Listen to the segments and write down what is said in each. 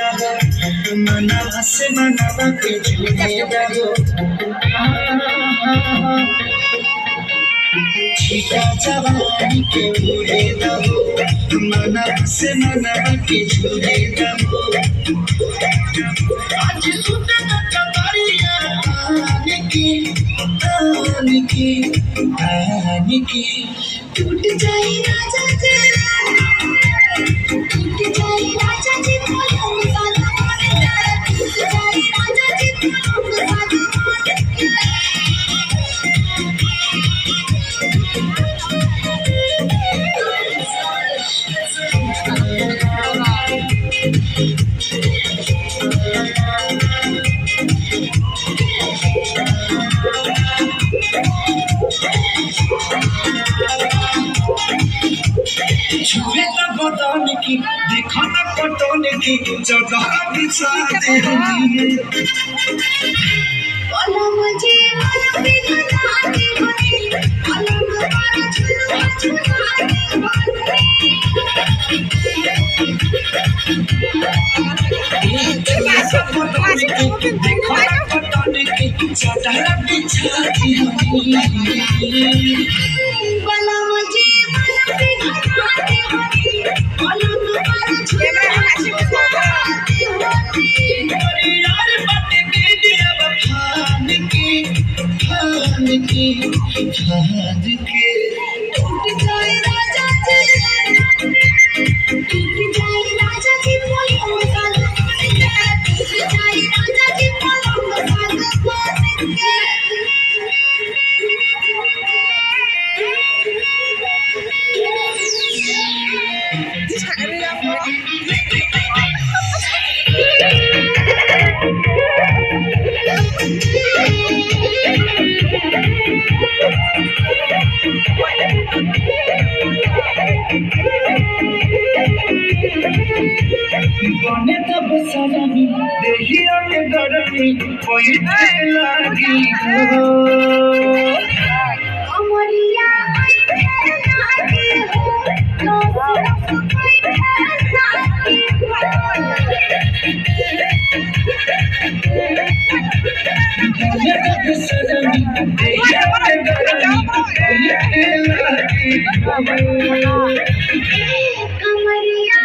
मना से मना के झूलेगा हो छीटा जवानी के उड़ेगा हो मना से मना के झूलेगा हो आज सुने न कतरिया आने की टूट जाए राजा तेरा टूट जाए राजा जी बोलो साला टूट जाए राजा जी बोलो साला छुए न बदन की देखो न पटन की जगह बिछा दे बोला मुझे मन पे घना के बने अलग पर झुलवा झुला के बने देखो न पटन की जगह बिछा दे बोला मुझे मन पे घना के बने अलग पर झुलवा झुला के बने यार बात के दिया ठान के टूट जाए राजा जी टूट जाए राजा जी बोलो साला टूट जाए राजा जी बोलो बने तब सलामी देहिया के गरमी कोई लागी हो अमरिया लागी हो तो कोई लागी हो बने तब सलामी देहिया के गरमी कोई लागी हो कमरिया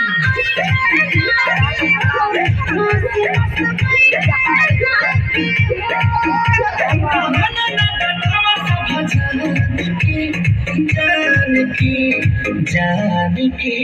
जान की